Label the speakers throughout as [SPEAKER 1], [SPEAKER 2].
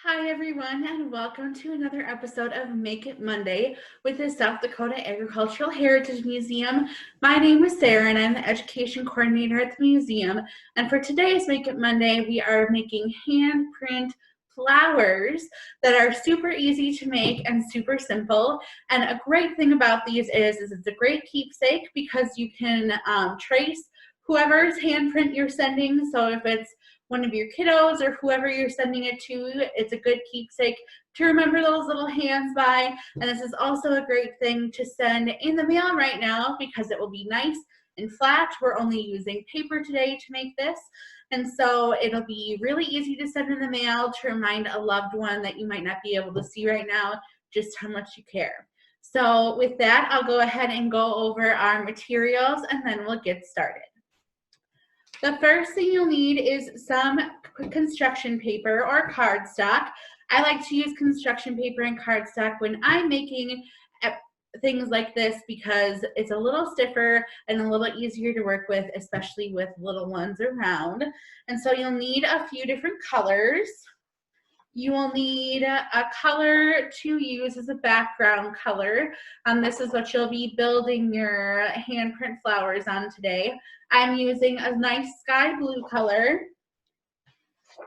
[SPEAKER 1] Hi everyone, and welcome to another episode of Make It Monday with the South Dakota Agricultural Heritage Museum. My name is Sarah and I'm the education coordinator at the museum. And for today's Make It Monday, we are making handprint flowers that are super easy to make and super simple. And a great thing about these is it's a great keepsake because you can trace whoever's handprint you're sending. So if it's one of your kiddos or whoever you're sending it to, it's a good keepsake to remember those little hands by. And this is also a great thing to send in the mail right now because it will be nice and flat. We're only using paper today to make this. And so it'll be really easy to send in the mail to remind a loved one that you might not be able to see right now just how much you care. So with that, I'll go ahead and go over our materials and then we'll get started. The first thing you'll need is some construction paper or cardstock. I like to use construction paper and cardstock when I'm making things like this because it's a little stiffer and a little easier to work with, especially with little ones around. And so you'll need a few different colors. You will need a color to use as a background color. This is what you'll be building your handprint flowers on today. I'm using a nice sky blue color.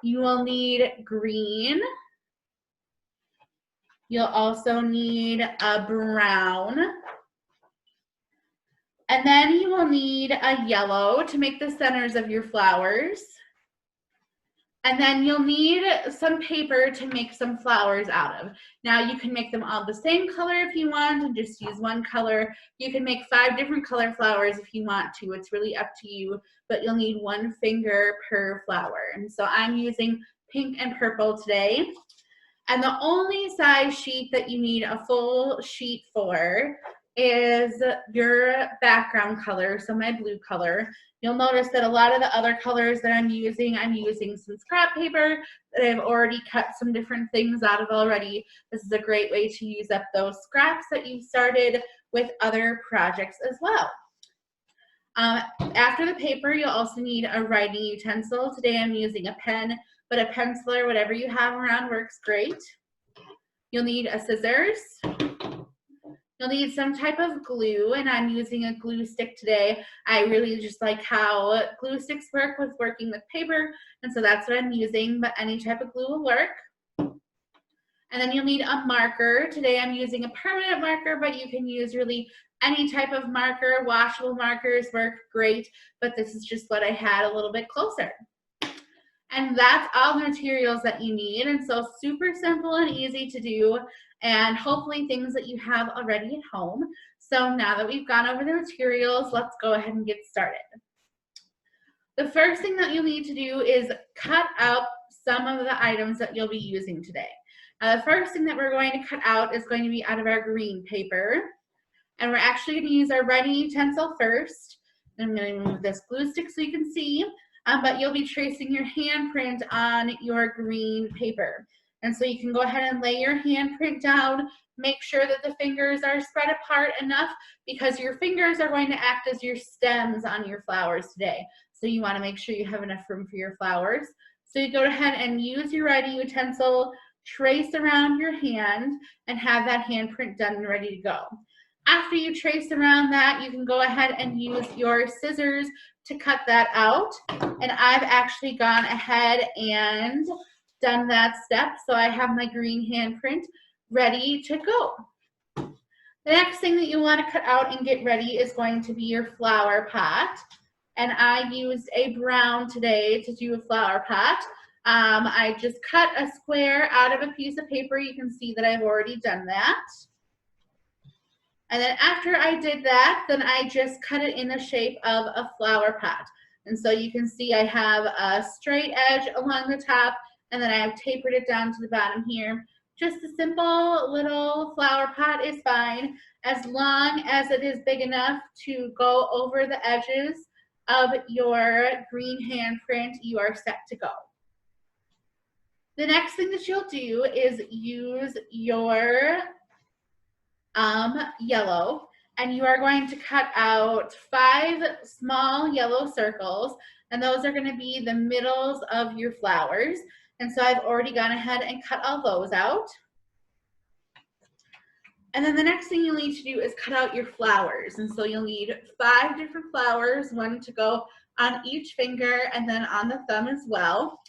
[SPEAKER 1] You will need green. You'll also need a brown. And then you will need a yellow to make the centers of your flowers. And then you'll need some paper to make some flowers out of. Now you can make them all the same color if you want and just use one color. You can make 5 different color flowers if you want to. It's really up to you, but you'll need 1 finger per flower. And so I'm using pink and purple today. And the only size sheet that you need a full sheet for is your background color, so my blue color. You'll notice that a lot of the other colors that I'm using some scrap paper that I've already cut some different things out of already. This is a great way to use up those scraps that you started with other projects as well. After the paper, you'll also need a writing utensil. Today I'm using a pen, but a pencil or whatever you have around works great. You'll need a scissors. You'll need some type of glue, and I'm using a glue stick today. I really just like how glue sticks work with working with paper, and so that's what I'm using, but any type of glue will work. And then you'll need a marker. Today I'm using a permanent marker, but you can use really any type of marker. Washable markers work great, but this is just what I had a little bit closer. And that's all the materials that you need, and so super simple and easy to do, and hopefully things that you have already at home. So now that we've gone over the materials, let's go ahead and get started. The first thing that you'll need to do is cut out some of the items that you'll be using today. The first thing that we're going to cut out is going to be out of our green paper, and we're actually going to use our writing utensil first. I'm going to remove this glue stick so you can see. But you'll be tracing your handprint on your green paper. And so you can go ahead and lay your handprint down. Make sure that the fingers are spread apart enough because your fingers are going to act as your stems on your flowers today. So you want to make sure you have enough room for your flowers. So you go ahead and use your writing utensil, trace around your hand, and have that handprint done and ready to go. After you trace around that, you can go ahead and use your scissors to cut that out. And I've actually gone ahead and done that step. So I have my green handprint ready to go. The next thing that you want to cut out and get ready is going to be your flower pot. And I used a brown today to do a flower pot. I just cut a square out of a piece of paper. You can see that I've already done that. And then after I did that, then I just cut it in the shape of a flower pot. And so you can see I have a straight edge along the top, and then I have tapered it down to the bottom here. Just a simple little flower pot is fine, as long as it is big enough to go over the edges of your green handprint. You are set to go. The next thing that you'll do is use your yellow, and you are going to cut out 5 small yellow circles, and those are going to be the middles of your flowers. And so I've already gone ahead and cut all those out. And then the next thing you'll need to do is cut out your flowers. And so you'll need 5 different flowers, one to go on each finger and then on the thumb as well.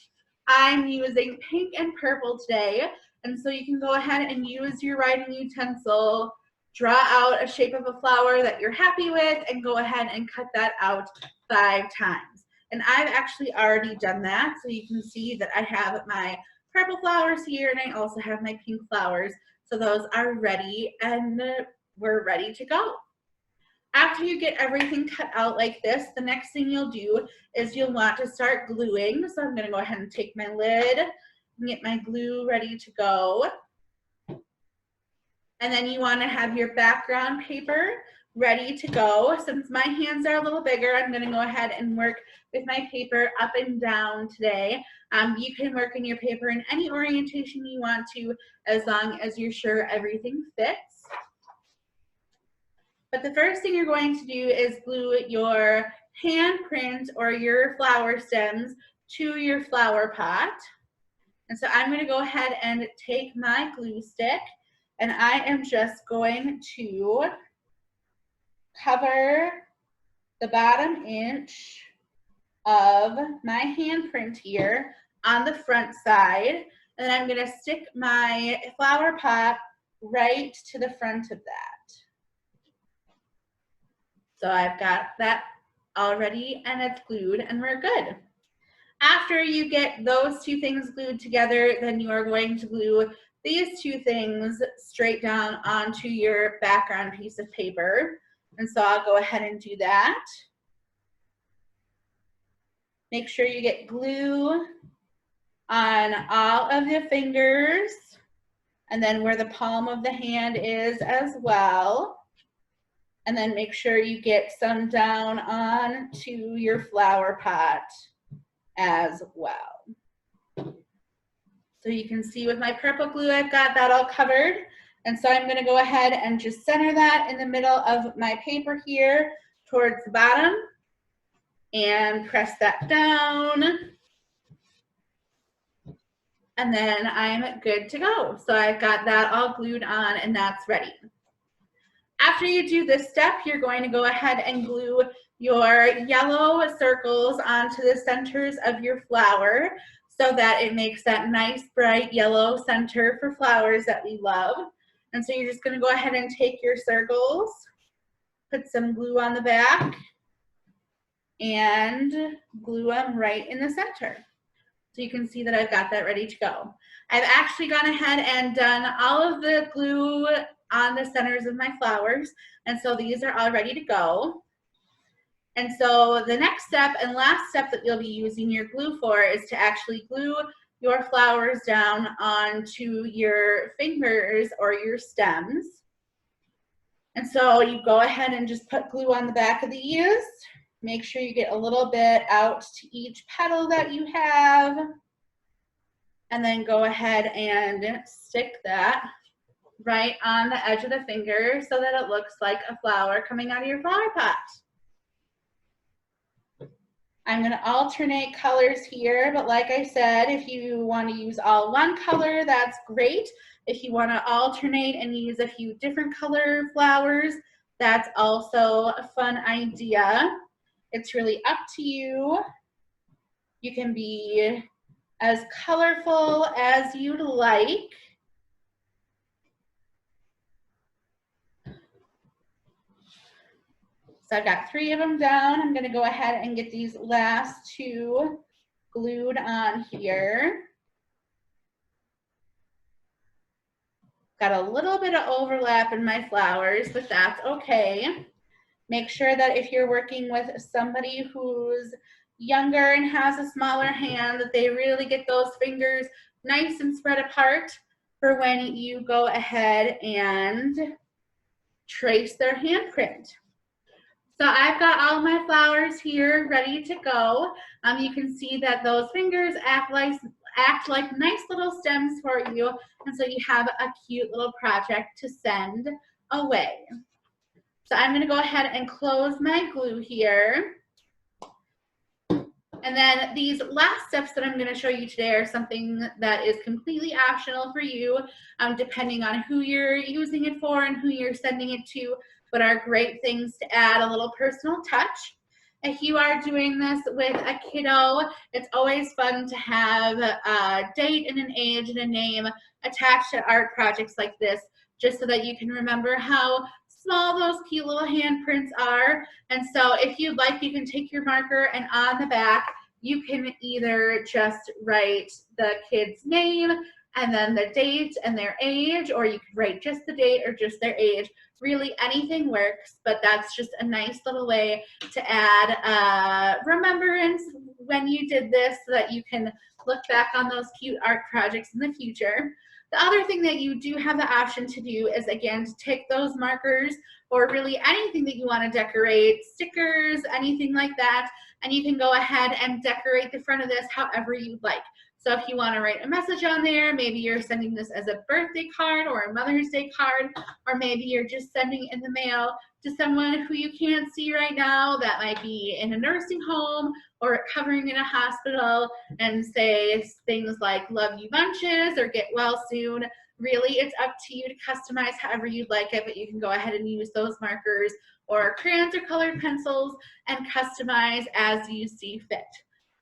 [SPEAKER 1] I'm using pink and purple today. And so you can go ahead and use your writing utensil, draw out a shape of a flower that you're happy with, and go ahead and cut that out 5 times. And I've actually already done that. So you can see that I have my purple flowers here and I also have my pink flowers. So those are ready and we're ready to go. After you get everything cut out like this, the next thing you'll do is you'll want to start gluing. So I'm going to go ahead and take my lid and get my glue ready to go. And then you want to have your background paper ready to go. Since my hands are a little bigger, I'm going to go ahead and work with my paper up and down today. You can work in your paper in any orientation you want to, as long as you're sure everything fits. But the first thing you're going to do is glue your handprint or your flower stems to your flower pot. And so I'm going to go ahead and take my glue stick and I am just going to cover the bottom inch of my handprint here on the front side, and then I'm going to stick my flower pot right to the front of that. So I've got that already and it's glued and we're good. After you get those 2 things glued together, then you are going to glue these 2 things straight down onto your background piece of paper. And so I'll go ahead and do that. Make sure you get glue on all of the fingers and then where the palm of the hand is as well. And then make sure you get some down onto your flower pot as well. So you can see with my purple glue, I've got that all covered. And so I'm going to go ahead and just center that in the middle of my paper here towards the bottom and press that down. And then I'm good to go. So I've got that all glued on and that's ready. After you do this step, you're going to go ahead and glue your yellow circles onto the centers of your flower so that it makes that nice bright yellow center for flowers that we love. And so you're just going to go ahead and take your circles, put some glue on the back, and glue them right in the center. So you can see that I've got that ready to go. I've actually gone ahead and done all of the glue on the centers of my flowers, and so these are all ready to go. And so the next step and last step that you'll be using your glue for is to actually glue your flowers down onto your fingers or your stems. And so you go ahead and just put glue on the back of these. Make sure you get a little bit out to each petal that you have. And then go ahead and stick that right on the edge of the finger so that it looks like a flower coming out of your flower pot. I'm going to alternate colors here, but like I said, if you want to use all one color, that's great. If you want to alternate and use a few different color flowers, that's also a fun idea. It's really up to you. You can be as colorful as you'd like. So I've got 3 of them down. I'm going to go ahead and get these last 2 glued on here. Got a little bit of overlap in my flowers, but that's okay. Make sure that if you're working with somebody who's younger and has a smaller hand, that they really get those fingers nice and spread apart for when you go ahead and trace their handprint. So I've got all my flowers here ready to go. You can see that those fingers act like nice little stems for you, and so you have a cute little project to send away. So I'm going to go ahead and close my glue here. And then these last steps that I'm going to show you today are something that is completely optional for you, depending on who you're using it for and who you're sending it to, but are great things to add a little personal touch. If you are doing this with a kiddo, it's always fun to have a date and an age and a name attached to art projects like this, just so that you can remember how small those cute little handprints are. And so if you'd like, you can take your marker and on the back, you can either just write the kid's name and then the date and their age, or you could write just the date or just their age. Really anything works, but that's just a nice little way to add remembrance when you did this so that you can look back on those cute art projects in the future. The other thing that you do have the option to do is, again, to take those markers or really anything that you want to decorate, stickers, anything like that, and you can go ahead and decorate the front of this however you'd like. So if you want to write a message on there, maybe you're sending this as a birthday card or a Mother's Day card, or maybe you're just sending it in the mail to someone who you can't see right now that might be in a nursing home or recovering in a hospital, and say things like love you bunches or get well soon. Really, it's up to you to customize however you'd like it, but you can go ahead and use those markers or crayons or colored pencils and customize as you see fit.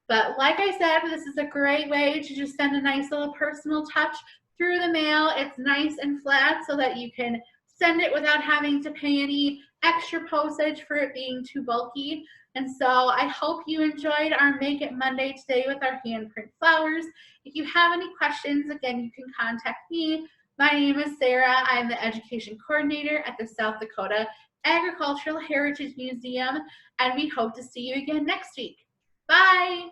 [SPEAKER 1] But like I said, this is a great way to just send a nice little personal touch through the mail. It's nice and flat so that you can send it without having to pay any extra postage for it being too bulky. And so I hope you enjoyed our Make It Monday today with our handprint flowers. If you have any questions, again, you can contact me. My name is Sarah. I'm the education coordinator at the South Dakota Agricultural Heritage Museum, and we hope to see you again next week. Bye.